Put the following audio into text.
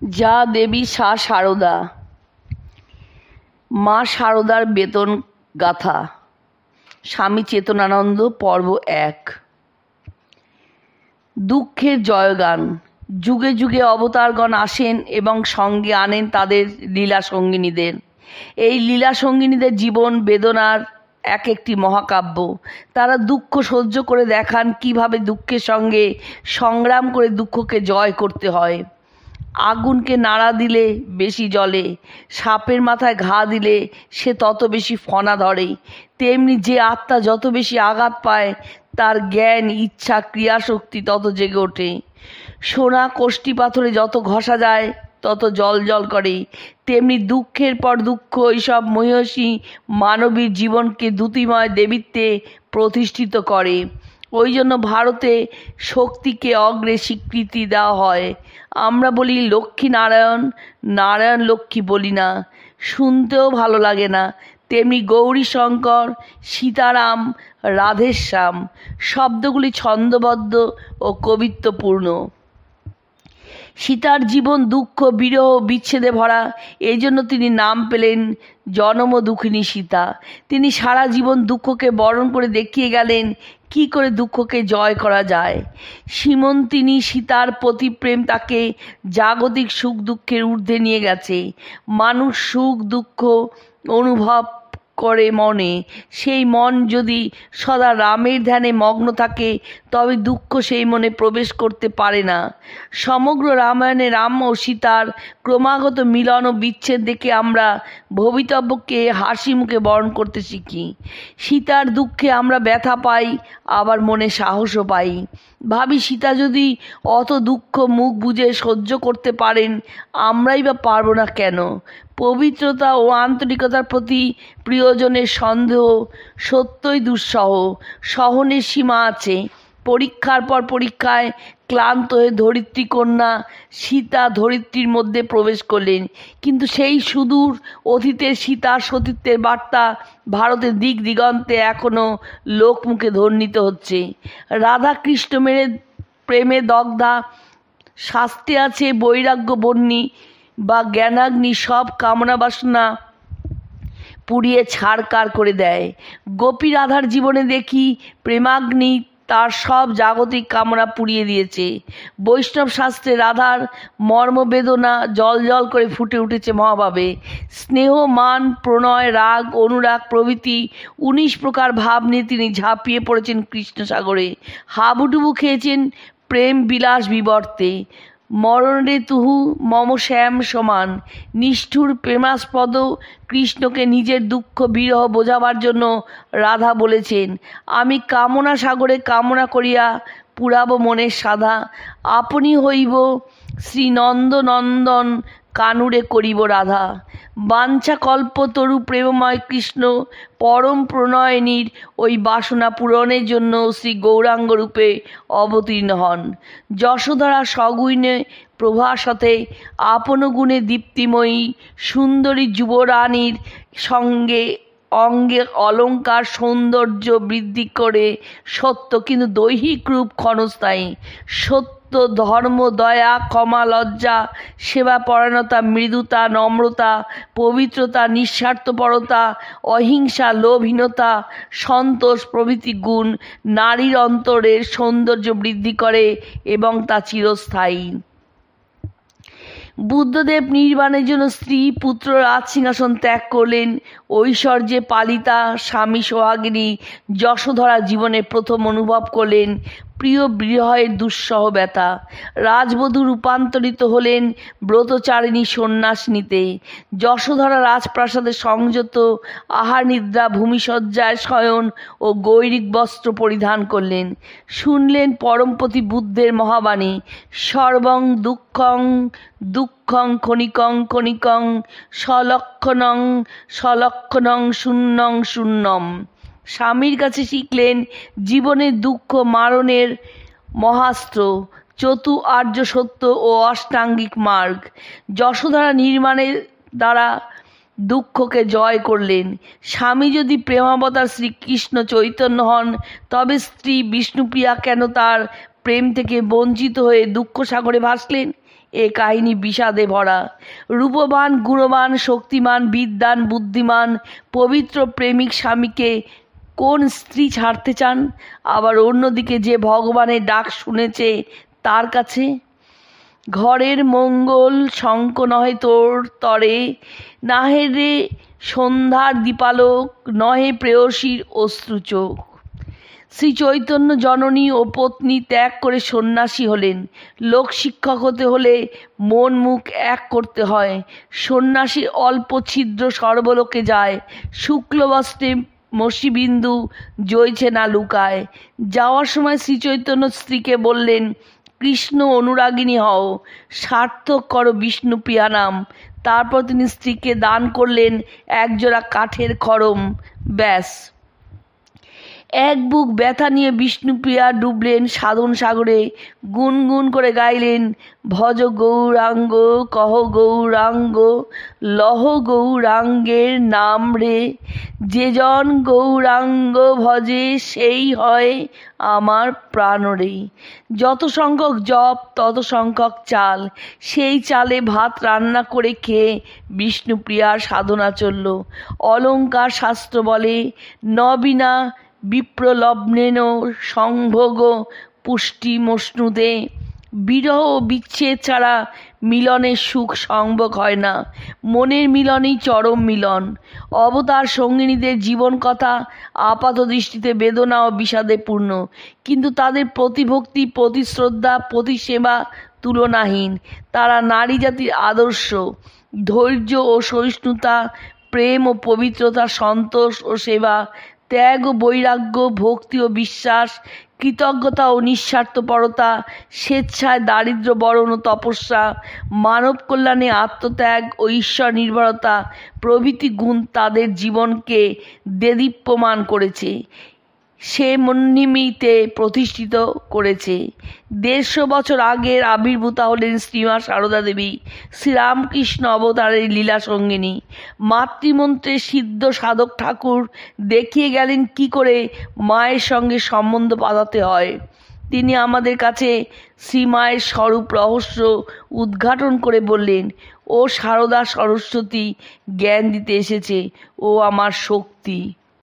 যা দেবী সারদা। মা সারদার বেতন গাথা। স্বামী চেতনানন্দ পর্ব 1। দুঃখের জয়গান। যুগে যুগে অবতারগণ আসেন এবং সঙ্গে আনেন তাদের লীলা সঙ্গিনীদের। এই লীলা সঙ্গিনীদের জীবন বেদনার এক একটি মহাকাব্য। তারা দুঃখ সহ্য করে দেখান কিভাবে দুঃখের সঙ্গে সংগ্রাম করে দুঃখকে জয় করতে হয়। আগুনকে নাড়া দিলে বেশি জ্বলে, সাপের মাথায় ঘা দিলে সে তত বেশি ফণা ধরে। তেমনি যে আত্মা যত বেশি আঘাত পায় তার জ্ঞান, ইচ্ছা, ক্রিয়াশক্তি তত জেগে ওঠে। সোনা কষ্টি পাথরে যত ঘষা যায় তত জল জল করে। তেমনি দুঃখের পর দুঃখ এইসব মহিষী মানবীর জীবনকে দ্যুতিময় দেবীত্বে প্রতিষ্ঠিত করে। ওই জন্য ভারতে শক্তিকে অগ্রে স্বীকৃতি দেওয়া হয়। আমরা বলি লক্ষ্মী নারায়ণ, নারায়ণ লক্ষ্মী বলি না, শুনতেও ভালো লাগে না। তেমনি গৌরী শঙ্কর, সীতারাম, রাধেশ্যাম শব্দগুলি ছন্দবদ্ধ ও কবিত্বপূর্ণ। সীতার জীবন দুঃখ, বিরহ, বিচ্ছেদে ভরা। এই জন্য তিনি নাম পেলেন জনম দুঃখিনী সীতা। তিনি সারা জীবন দুঃখকে বরণ করে দেখিয়ে গেলেন কি করে দুঃখকে জয় করা যায়। সীমন্তিনী সীতার প্রতি প্রেম তাকে জাগতিক সুখ দুঃখের ঊর্ধ্বে নিয়ে গেছে। মানুষ সুখ দুঃখ অনুভব করে মনে, সেই মন যদি সদা রামের ধ্যানে মগ্ন থাকে তবে দুঃখ সেই মনে প্রবেশ করতে পারে না। সমগ্র রামায়ণে রাম ও সীতার ক্রমাগত মিলন ও বিচ্ছেদ দেখে আমরা ভবিতব্যকে হাসি মুখে বরণ করতে শিখি। সীতার দুঃখে আমরা ব্যথা পাই, আবার মনে সাহসও পাই। ভাবি সীতা যদি অত দুঃখ মুখ বুজে সহ্য করতে পারেন, আমরাই বা পারব না কেন? পবিত্রতা ও আন্তরিকতার প্রতি প্রিয়জনের সন্দেহ সত্যই দুঃসহ। সহনের সীমা আছে। পরীক্ষার পর পরীক্ষায় ক্লান্ত হয়ে ধরিত্রী কন্যা সীতা ধরিত্রীর মধ্যে প্রবেশ করলেন, কিন্তু সেই সুদূর অতীতের সীতার সতীত্বের বার্তা ভারতের দিক দিগন্তে এখনও লোকমুখে ধ্বনিত হচ্ছে। রাধা কৃষ্ণ মেরে প্রেমে দগ্ধা, শাস্ত্রে আছে বৈরাগ্য বন্যী বা জ্ঞানাগ্নি সব কামনা বাসনা পুড়িয়ে ছাড়কার করে দেয়। গোপী রাধার জীবনে দেখি প্রেমাগ্নি তার সব জাগতিক কামনা পুড়িয়ে দিয়েছে। বৈষ্ণব শাস্ত্রে রাধার মর্মবেদনা জল জল করে ফুটে উঠেছে মহাভাবে। স্নেহ, মান, প্রণয়, রাগ, অনুরাগ প্রভৃতি 19 প্রকার ভাব নিয়ে তিনি ঝাঁপিয়ে পড়েছেন কৃষ্ণসাগরে। হাবুডুবু খেয়েছেন প্রেম বিলাস বিবর্তে। মরণে তুহু মম শ্যাম সমান। নিষ্ঠুর প্রেমাস্পদ কৃষ্ণকে নিজের দুঃখ বিরহ বোঝাবার জন্য রাধা বলেছেন, আমি কামনা সাগরে কামনা করিয়া পুরাব মনের সাধা। আপনি হইব শ্রীনন্দনন্দন কানুরে করিব রাধা। বাঞ্ছা কল্পতরু প্রেমময় কৃষ্ণ পরম প্রণয়নীর ওই বাসনা পূরণের জন্য শ্রী গৌরাঙ্গ রূপে অবতীর্ণ হন। যশোধরা সগুণে প্রভাসতে আপন গুণে দীপ্তিময়ী সুন্দরী যুবরানীর সঙ্গে অঙ্গে অলঙ্কার সৌন্দর্য বৃদ্ধি করে সত্য কিন্তু দৈহিক রূপ ক্ষণস্থায়ী। সত্য, ধর্ম, দয়া, ক্ষমা, লজ্জা, সেবা পরায়ণতা, মৃদুতা, নম্রতা, পবিত্রতা, নিঃস্বার্থপরতা, অহিংসা, লোভহীনতা, সন্তোষ প্রভৃতি গুণ নারীর অন্তরের সৌন্দর্য বৃদ্ধি করে এবং তা চিরস্থায়ী। বুদ্ধদেব নির্বাণের জন্য স্ত্রী পুত্র রাজসিংহাসন ত্যাগ করলেন। ঐশ্বর্যে পালিতা স্বামী সোহাগিনী যশোধরা জীবনে প্রথম অনুভব করলেন প্রিয় বিরহের দুঃসহ ব্যথা। রাজবধূ রূপান্তরিত হলেন ব্রতচারিণী সন্ন্যাসিনীতে। যশোধরা রাজপ্রাসাদে সংযত আহার নিদ্রা, ভূমিশয্যায় শয়ন ও গৈরিক বস্ত্র পরিধান করলেন। শুনলেন পরমপতি বুদ্ধের মহাবাণী, সর্বং দুঃখং দুঃখং ক্ষণিকং ক্ষণিকং সলক্ষণং সলক্ষণং শূন্যং শূন্যম। স্বামীর কাছে শিখলেন জীবনের দুঃখ মারণের মহাস্ত্র, চতু আর্য সত্য ও অষ্টাঙ্গিক মার্গ। যশোধরা নির্মাণের দ্বারা দুঃখকে জয় করলেন। স্বামী যদি প্রেমাবতার শ্রীকৃষ্ণ চৈতন্য হন, তবে স্ত্রী বিষ্ণুপ্রিয়া কেন তার প্রেম থেকে বঞ্চিত হয়ে দুঃখ সাগরে ভাসলেন? এ কাহিনী বিষাদে ভরা। রূপবান, গুণবান, শক্তিমান, বিদ্বান, বুদ্ধিমান, পবিত্র প্রেমিক স্বামীকে কোন স্ত্রী ছাড়তে চান? আবার অন্যদিকে যে ভগবানের ডাক শুনেছে তার কাছে ঘরের মঙ্গল শঙ্খ নহে তোর তরে, নাহে রে সন্ধ্যার দীপালোক, নহে প্রেয়সীর অশ্রুচোখ। শ্রী চৈতন্য জননী ও পত্নী ত্যাগ করে সন্ন্যাসী হলেন। লোক শিক্ষক হতে হলে মন মুখ এক করতে হয়। সন্ন্যাসীর অল্প ছিদ্র সর্বলোকে যায়। শুক্লবস্ত্রে মসিবিন্দু জ্বলছে না লুকায়। যাওয়ার সময় শ্রীচৈতন্য স্ত্রীকে বললেন, কৃষ্ণ অনুরাগিনী হও, সার্থক করো বিষ্ণুপ্রিয়া নাম। তারপর তিনি স্ত্রীকে দান করলেন একজোড়া কাঠের খড়ম। ব্যাস। এক বুক ব্যথা নিয়ে বিষ্ণুপ্রিয়া ডুবলেন সাধন সাগরে। গুনগুন করে গাইলেন, ভজ গৌরাঙ্গ, কহ গৌরাঙ্গ, লহ গৌরাঙ্গের নাম রে। যে জন গৌরাঙ্গ ভজে সেই হয় আমার প্রাণ রে। যত সংখ্যক জপ তত সংখ্যক চাল। সেই চালে ভাত রান্না করে খেয়ে বিষ্ণুপ্রিয়ার সাধনা চলল। অলঙ্কার শাস্ত্র বলে, নবীনা বিপ্রলব্ধেন সংভোগ পুষ্টিমশ্নুতে। বিরহ ও বিচ্ছেদ ছাড়া মিলনের সুখ সম্ভব হয় না। মনের মিলনই চরম মিলন। অবতার সঙ্গিনীদের জীবন কথা আপাত দৃষ্টিতে বেদনা ও বিষাদে পূর্ণ, কিন্তু তাদের প্রতিভক্তি, প্রতিশ্রদ্ধা, প্রতিসেবা তুলনাহীন। তারা নারী জাতির আদর্শ। ধৈর্য ও সহিষ্ণুতা, প্রেম ও পবিত্রতা, সন্তোষ ও সেবা, ত্যাগ ও বৈরাগ্য, ভক্তি ও বিশ্বাস, কৃতজ্ঞতা ও নিঃস্বার্থপরতা, স্বেচ্ছায় দারিদ্র্য বরণ ও তপস্যা, মানব কল্যাণে আত্মত্যাগ ও ঈশ্বর নির্ভরতা প্রভৃতি গুণ তাদের জীবনকে দেদীপ্যমান করেছে, সে মন্নিমিতে প্রতিষ্ঠিত করেছে। ১৫০ বছর আগের আবির্ভূতা হলেন শ্রীমা সারদা দেবী, শ্রীরামকৃষ্ণ অবতারের লীলা সঙ্গিনী। মাতৃমন্ত্রে সিদ্ধ সাধক ঠাকুর দেখিয়ে গেলেন কি করে মায়ের সঙ্গে সম্বন্ধ বাঁধাতে হয়। তিনি আমাদের কাছে শ্রীমায়ের স্বরূপ রহস্য উদ্ঘাটন করে বললেন, ও সারদা সরস্বতী, জ্ঞান দিতে এসেছে, ও আমার শক্তি।